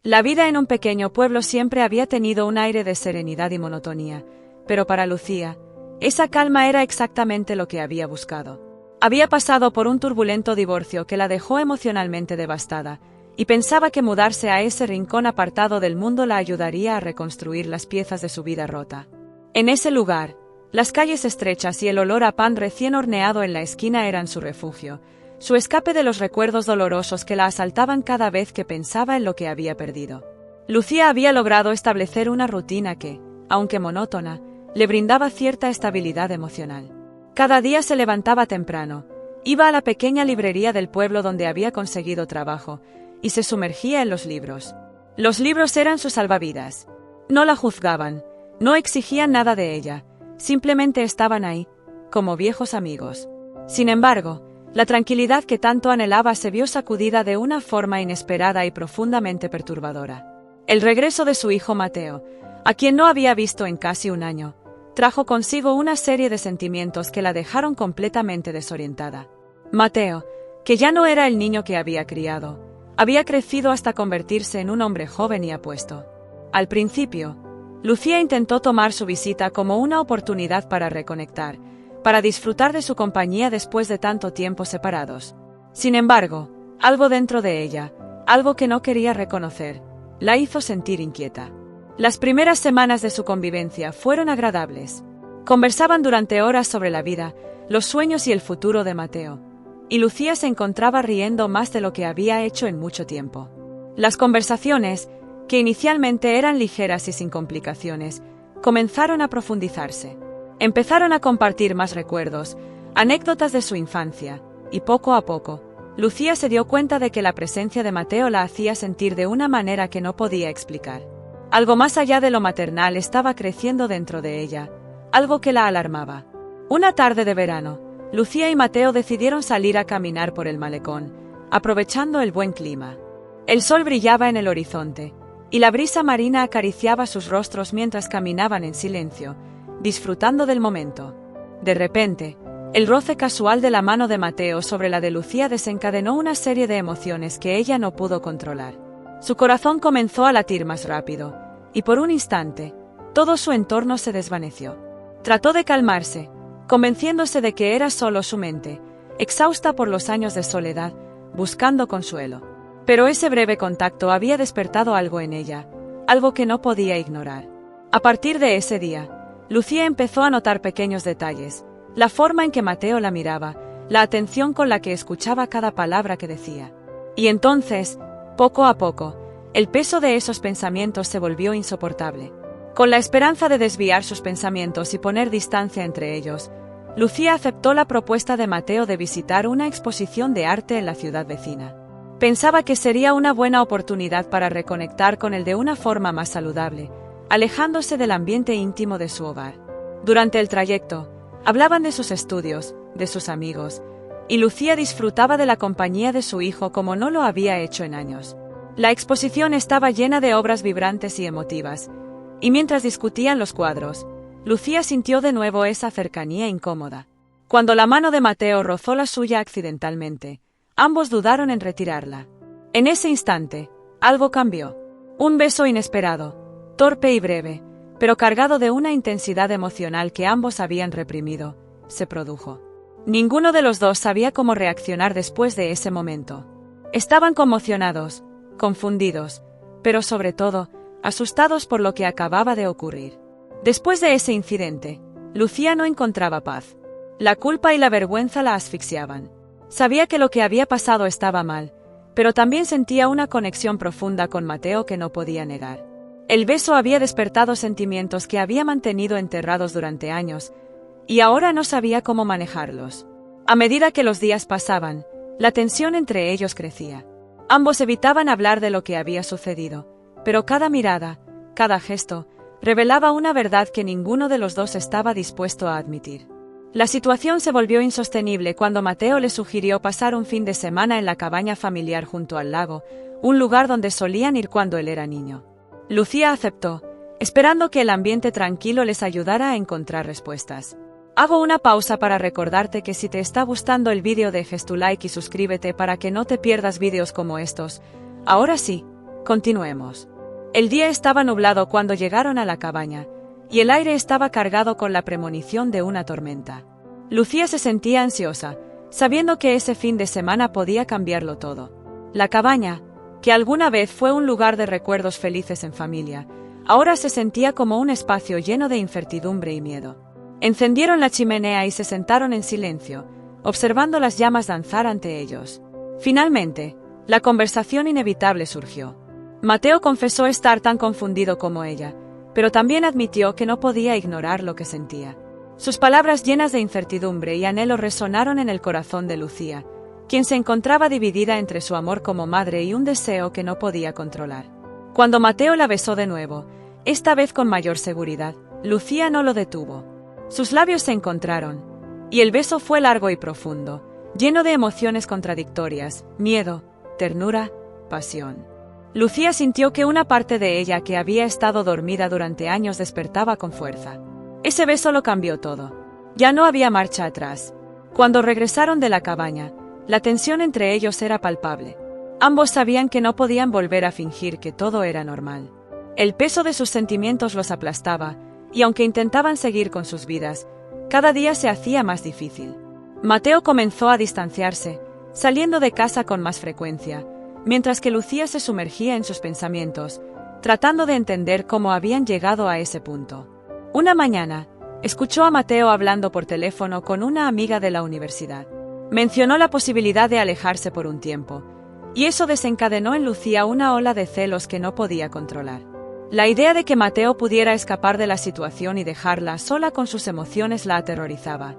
La vida en un pequeño pueblo siempre había tenido un aire de serenidad y monotonía, pero para Lucía, esa calma era exactamente lo que había buscado. Había pasado por un turbulento divorcio que la dejó emocionalmente devastada, y pensaba que mudarse a ese rincón apartado del mundo la ayudaría a reconstruir las piezas de su vida rota. En ese lugar, las calles estrechas y el olor a pan recién horneado en la esquina eran su refugio, su escape de los recuerdos dolorosos que la asaltaban cada vez que pensaba en lo que había perdido. Lucía había logrado establecer una rutina que, aunque monótona, le brindaba cierta estabilidad emocional. Cada día se levantaba temprano, iba a la pequeña librería del pueblo donde había conseguido trabajo, y se sumergía en los libros. Los libros eran su salvavidas. No la juzgaban, no exigían nada de ella, simplemente estaban ahí, como viejos amigos. Sin embargo, la tranquilidad que tanto anhelaba se vio sacudida de una forma inesperada y profundamente perturbadora. El regreso de su hijo Mateo, a quien no había visto en casi un año, trajo consigo una serie de sentimientos que la dejaron completamente desorientada. Mateo, que ya no era el niño que había criado, había crecido hasta convertirse en un hombre joven y apuesto. Al principio, Lucía intentó tomar su visita como una oportunidad para reconectar, para disfrutar de su compañía después de tanto tiempo separados. Sin embargo, algo dentro de ella, algo que no quería reconocer, la hizo sentir inquieta. Las primeras semanas de su convivencia fueron agradables. Conversaban durante horas sobre la vida, los sueños y el futuro de Mateo, y Lucía se encontraba riendo más de lo que había hecho en mucho tiempo. Las conversaciones, que inicialmente eran ligeras y sin complicaciones, comenzaron a profundizarse. Empezaron a compartir más recuerdos, anécdotas de su infancia, y poco a poco, Lucía se dio cuenta de que la presencia de Mateo la hacía sentir de una manera que no podía explicar. Algo más allá de lo maternal estaba creciendo dentro de ella, algo que la alarmaba. Una tarde de verano, Lucía y Mateo decidieron salir a caminar por el malecón, aprovechando el buen clima. El sol brillaba en el horizonte, y la brisa marina acariciaba sus rostros mientras caminaban en silencio, disfrutando del momento. De repente, el roce casual de la mano de Mateo sobre la de Lucía desencadenó una serie de emociones que ella no pudo controlar. Su corazón comenzó a latir más rápido, y por un instante, todo su entorno se desvaneció. Trató de calmarse, convenciéndose de que era solo su mente, exhausta por los años de soledad, buscando consuelo. Pero ese breve contacto había despertado algo en ella, algo que no podía ignorar. A partir de ese día, Lucía empezó a notar pequeños detalles, la forma en que Mateo la miraba, la atención con la que escuchaba cada palabra que decía. Y entonces, poco a poco, el peso de esos pensamientos se volvió insoportable. Con la esperanza de desviar sus pensamientos y poner distancia entre ellos, Lucía aceptó la propuesta de Mateo de visitar una exposición de arte en la ciudad vecina. Pensaba que sería una buena oportunidad para reconectar con él de una forma más saludable, alejándose del ambiente íntimo de su hogar. Durante el trayecto, hablaban de sus estudios, de sus amigos, y Lucía disfrutaba de la compañía de su hijo como no lo había hecho en años. La exposición estaba llena de obras vibrantes y emotivas, y mientras discutían los cuadros, Lucía sintió de nuevo esa cercanía incómoda. Cuando la mano de Mateo rozó la suya accidentalmente, ambos dudaron en retirarla. En ese instante, algo cambió. Un beso inesperado, torpe y breve, pero cargado de una intensidad emocional que ambos habían reprimido, se produjo. Ninguno de los dos sabía cómo reaccionar después de ese momento. Estaban conmocionados, confundidos, pero sobre todo, asustados por lo que acababa de ocurrir. Después de ese incidente, Lucía no encontraba paz. La culpa y la vergüenza la asfixiaban. Sabía que lo que había pasado estaba mal, pero también sentía una conexión profunda con Mateo que no podía negar. El beso había despertado sentimientos que había mantenido enterrados durante años, y ahora no sabía cómo manejarlos. A medida que los días pasaban, la tensión entre ellos crecía. Ambos evitaban hablar de lo que había sucedido, pero cada mirada, cada gesto, revelaba una verdad que ninguno de los dos estaba dispuesto a admitir. La situación se volvió insostenible cuando Mateo le sugirió pasar un fin de semana en la cabaña familiar junto al lago, un lugar donde solían ir cuando él era niño. Lucía aceptó, esperando que el ambiente tranquilo les ayudara a encontrar respuestas. Hago una pausa para recordarte que si te está gustando el vídeo dejes tu like y suscríbete para que no te pierdas vídeos como estos. Ahora sí, Continuemos. El día estaba nublado cuando llegaron a la cabaña, y el aire estaba cargado con la premonición de una tormenta. Lucía se sentía ansiosa, sabiendo que ese fin de semana podía cambiarlo todo. La cabaña, que alguna vez fue un lugar de recuerdos felices en familia, ahora se sentía como un espacio lleno de incertidumbre y miedo. Encendieron la chimenea y se sentaron en silencio, observando las llamas danzar ante ellos. Finalmente, la conversación inevitable surgió. Mateo confesó estar tan confundido como ella, pero también admitió que no podía ignorar lo que sentía. Sus palabras llenas de incertidumbre y anhelo resonaron en el corazón de Lucía, quien se encontraba dividida entre su amor como madre y un deseo que no podía controlar. Cuando Mateo la besó de nuevo, esta vez con mayor seguridad, Lucía no lo detuvo. Sus labios se encontraron, y el beso fue largo y profundo, lleno de emociones contradictorias, miedo, ternura, pasión. Lucía sintió que una parte de ella que había estado dormida durante años despertaba con fuerza. Ese beso lo cambió todo. Ya no había marcha atrás. Cuando regresaron de la cabaña, la tensión entre ellos era palpable. Ambos sabían que no podían volver a fingir que todo era normal. El peso de sus sentimientos los aplastaba, y aunque intentaban seguir con sus vidas, cada día se hacía más difícil. Mateo comenzó a distanciarse, saliendo de casa con más frecuencia, mientras que Lucía se sumergía en sus pensamientos, tratando de entender cómo habían llegado a ese punto. Una mañana, escuchó a Mateo hablando por teléfono con una amiga de la universidad. Mencionó la posibilidad de alejarse por un tiempo, y eso desencadenó en Lucía una ola de celos que no podía controlar. La idea de que Mateo pudiera escapar de la situación y dejarla sola con sus emociones la aterrorizaba.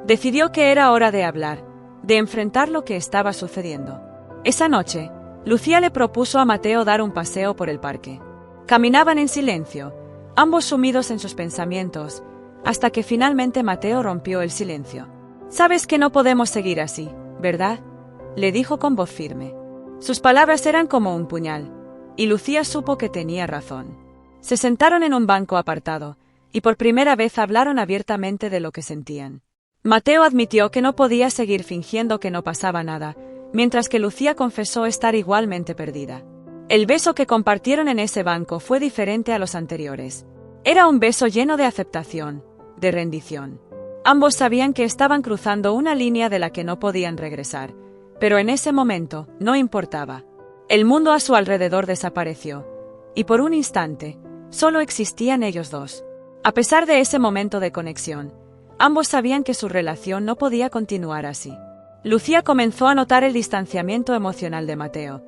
Decidió que era hora de hablar, de enfrentar lo que estaba sucediendo. Esa noche, Lucía le propuso a Mateo dar un paseo por el parque. Caminaban en silencio, ambos sumidos en sus pensamientos, hasta que finalmente Mateo rompió el silencio. «Sabes que no podemos seguir así, ¿verdad?», le dijo con voz firme. Sus palabras eran como un puñal, y Lucía supo que tenía razón. Se sentaron en un banco apartado, y por primera vez hablaron abiertamente de lo que sentían. Mateo admitió que no podía seguir fingiendo que no pasaba nada, mientras que Lucía confesó estar igualmente perdida. El beso que compartieron en ese banco fue diferente a los anteriores. Era un beso lleno de aceptación, de rendición. Ambos sabían que estaban cruzando una línea de la que no podían regresar, pero en ese momento no importaba. El mundo a su alrededor desapareció, y por un instante, solo existían ellos dos. A pesar de ese momento de conexión, ambos sabían que su relación no podía continuar así. Lucía comenzó a notar el distanciamiento emocional de Mateo,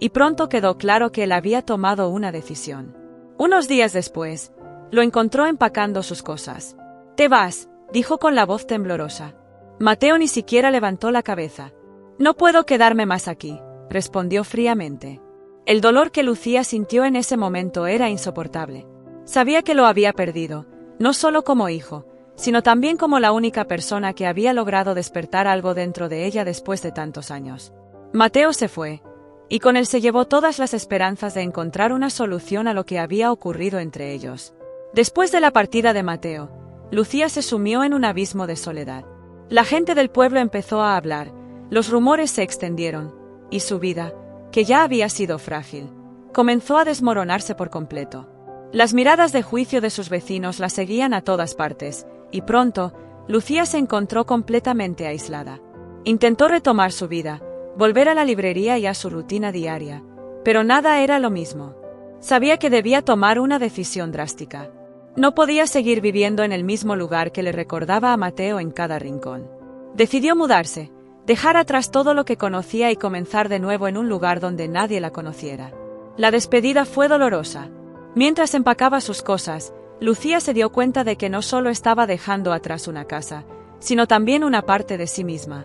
y pronto quedó claro que él había tomado una decisión. Unos días después, lo encontró empacando sus cosas. «Te vas», dijo con la voz temblorosa. Mateo ni siquiera levantó la cabeza. «No puedo quedarme más aquí», respondió fríamente. El dolor que Lucía sintió en ese momento era insoportable. Sabía que lo había perdido, no solo como hijo, sino también como la única persona que había logrado despertar algo dentro de ella después de tantos años. Mateo se fue, y con él se llevó todas las esperanzas de encontrar una solución a lo que había ocurrido entre ellos. Después de la partida de Mateo, Lucía se sumió en un abismo de soledad. La gente del pueblo empezó a hablar, los rumores se extendieron, y su vida, que ya había sido frágil, comenzó a desmoronarse por completo. Las miradas de juicio de sus vecinos la seguían a todas partes, y pronto, Lucía se encontró completamente aislada. Intentó retomar su vida, volver a la librería y a su rutina diaria, pero nada era lo mismo. Sabía que debía tomar una decisión drástica. No podía seguir viviendo en el mismo lugar que le recordaba a Mateo en cada rincón. Decidió mudarse, dejar atrás todo lo que conocía y comenzar de nuevo en un lugar donde nadie la conociera. La despedida fue dolorosa. Mientras empacaba sus cosas, Lucía se dio cuenta de que no solo estaba dejando atrás una casa, sino también una parte de sí misma.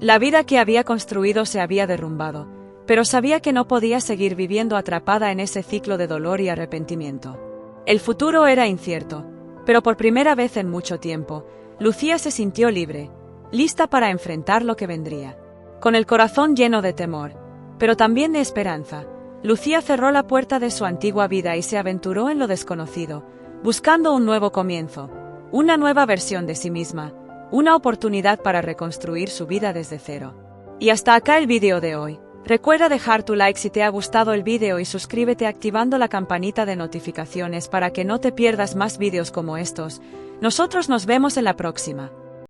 La vida que había construido se había derrumbado, pero sabía que no podía seguir viviendo atrapada en ese ciclo de dolor y arrepentimiento. El futuro era incierto, pero por primera vez en mucho tiempo, Lucía se sintió libre, lista para enfrentar lo que vendría. Con el corazón lleno de temor, pero también de esperanza, Lucía cerró la puerta de su antigua vida y se aventuró en lo desconocido, buscando un nuevo comienzo, una nueva versión de sí misma, una oportunidad para reconstruir su vida desde cero. Y hasta acá el vídeo de hoy. Recuerda dejar tu like si te ha gustado el vídeo y suscríbete activando la campanita de notificaciones para que no te pierdas más vídeos como estos. Nosotros nos vemos en la próxima.